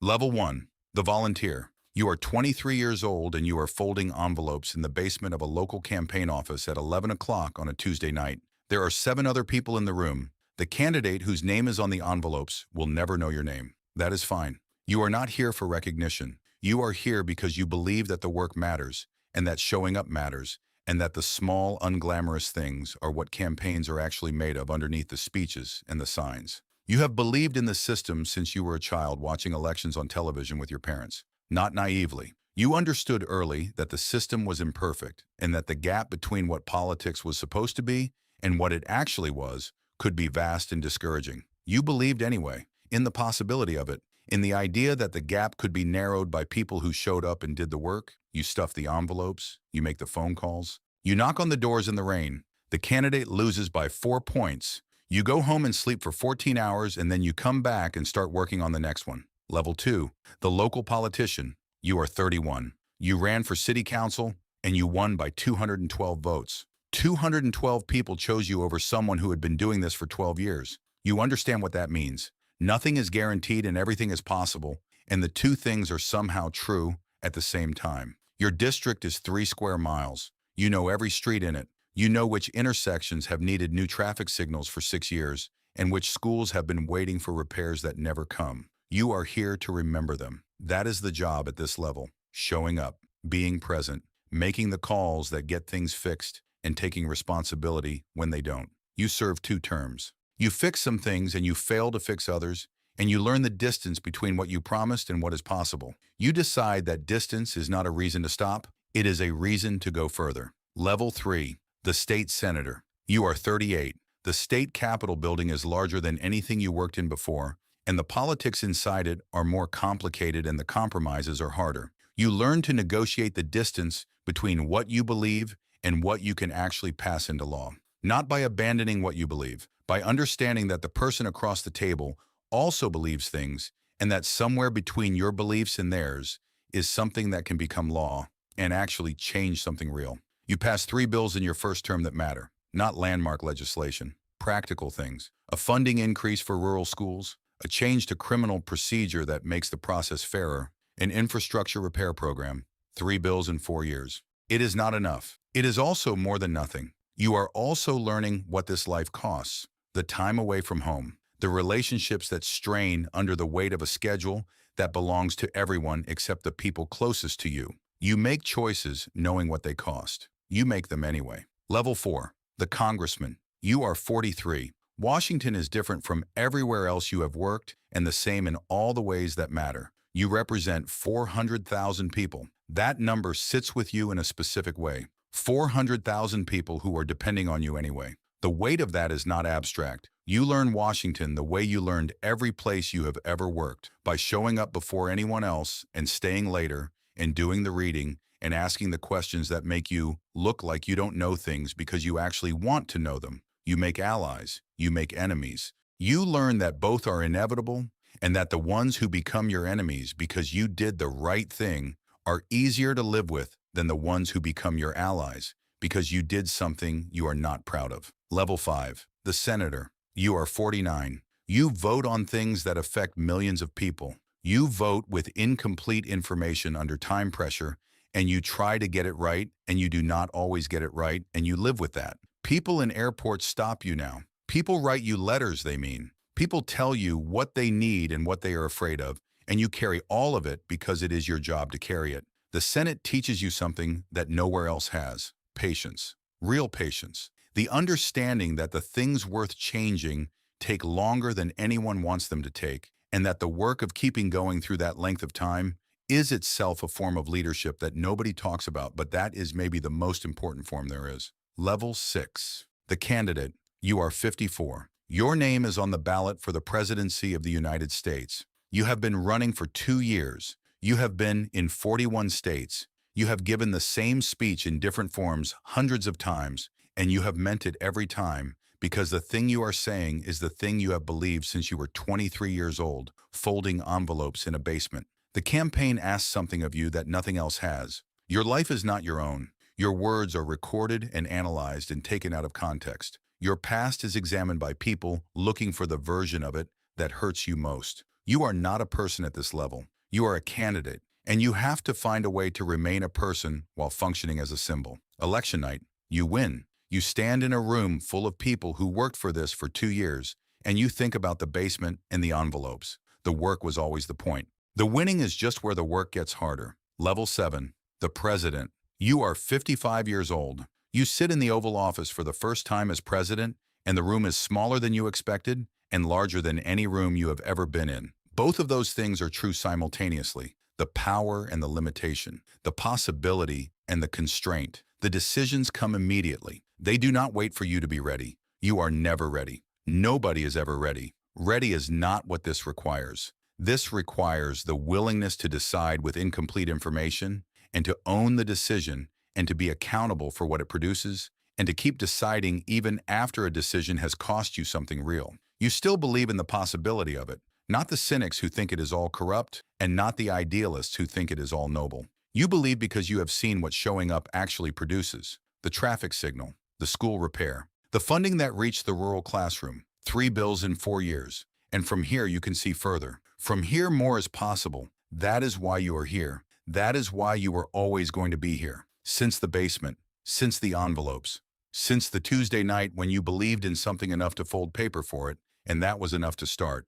Level 1. The volunteer. You are 23 years old and you are folding envelopes in the basement of a local campaign office at 11 o'clock on a Tuesday night. There are 7 other people in the room. The candidate whose name is on the envelopes will never know your name. That is fine. You are not here for recognition. You are here because you believe that the work matters, and that showing up matters, and that the small, unglamorous things are what campaigns are actually made of underneath the speeches and the signs. You have believed in the system since you were a child watching elections on television with your parents. Not naively. You understood early that the system was imperfect and that the gap between what politics was supposed to be and what it actually was could be vast and discouraging. You believed anyway, in the possibility of it, in the idea that the gap could be narrowed by people who showed up and did the work. You stuff the envelopes, you make the phone calls, you knock on the doors in the rain. The candidate loses by 4 points. You go home and sleep for 14 hours and then you come back and start working on the next one. Level 2. The local politician. You are 31. You ran for city council and you won by 212 votes. 212 people chose you over someone who had been doing this for 12 years. You understand what that means. Nothing is guaranteed and everything is possible, and the two things are somehow true at the same time. Your district is 3 square miles. You know every street in it. You know which intersections have needed new traffic signals for 6 years, and which schools have been waiting for repairs that never come. You are here to remember them. That is the job at this level. Showing up, being present, making the calls that get things fixed, and taking responsibility when they don't. You serve 2 terms. You fix some things and you fail to fix others, and you learn the distance between what you promised and what is possible. You decide that distance is not a reason to stop, it is a reason to go further. Level 3. The state senator. You are 38. The state capitol building is larger than anything you worked in before, and the politics inside it are more complicated and the compromises are harder. You learn to negotiate the distance between what you believe and what you can actually pass into law. Not by abandoning what you believe, by understanding that the person across the table also believes things, and that somewhere between your beliefs and theirs is something that can become law and actually change something real. You pass 3 bills in your first term that matter, not landmark legislation, practical things, a funding increase for rural schools, a change to criminal procedure that makes the process fairer, an infrastructure repair program, 3 bills in 4 years. It is not enough. It is also more than nothing. You are also learning what this life costs, the time away from home, the relationships that strain under the weight of a schedule that belongs to everyone except the people closest to you. You make choices knowing what they cost. You make them anyway. Level 4. The Congressman. You are 43. Washington is different from everywhere else you have worked and the same in all the ways that matter. You represent 400,000 people. That number sits with you in a specific way. 400,000 people who are depending on you anyway. The weight of that is not abstract. You learn Washington the way you learned every place you have ever worked, by showing up before anyone else and staying later and doing the reading and asking the questions that make you look like you don't know things because you actually want to know them. You make allies. You make enemies. You learn that both are inevitable and that the ones who become your enemies because you did the right thing are easier to live with than the ones who become your allies because you did something you are not proud of. Level 5. The senator. You are 49. You vote on things that affect millions of people. You vote with incomplete information under time pressure, and you try to get it right, and you do not always get it right, and you live with that. People in airports stop you now. People write you letters, they mean. People tell you what they need and what they are afraid of, and you carry all of it because it is your job to carry it. The Senate teaches you something that nowhere else has. Patience. Real patience. The understanding that the things worth changing take longer than anyone wants them to take, and that the work of keeping going through that length of time is itself a form of leadership that nobody talks about, but that is maybe the most important form there is. Level 6. The candidate. You are 54. Your name is on the ballot for the presidency of the United States. You have been running for 2 years. You have been in 41 states. You have given the same speech in different forms hundreds of times, and you have meant it every time, because the thing you are saying is the thing you have believed since you were 23 years old, folding envelopes in a basement. The campaign asks something of you that nothing else has. Your life is not your own. Your words are recorded and analyzed and taken out of context. Your past is examined by people looking for the version of it that hurts you most. You are not a person at this level. You are a candidate, and you have to find a way to remain a person while functioning as a symbol. Election night, you win. You stand in a room full of people who worked for this for 2 years, and you think about the basement and the envelopes. The work was always the point. The winning is just where the work gets harder. Level 7, the president. You are 55 years old. You sit in the Oval Office for the first time as president, and the room is smaller than you expected and larger than any room you have ever been in. Both of those things are true simultaneously. The power and the limitation, the possibility and the constraint. The decisions come immediately. They do not wait for you to be ready. You are never ready. Nobody is ever ready. Ready is not what this requires. This requires the willingness to decide with incomplete information and to own the decision and to be accountable for what it produces and to keep deciding even after a decision has cost you something real. You still believe in the possibility of it, not the cynics who think it is all corrupt and not the idealists who think it is all noble. You believe because you have seen what showing up actually produces: the traffic signal, the school repair, the funding that reached the rural classroom, 3 bills in 4 years. And from here you can see further. From here more is possible. That is why you are here. That is why you are always going to be here. Since the basement, since the envelopes, since the Tuesday night when you believed in something enough to fold paper for it, and that was enough to start.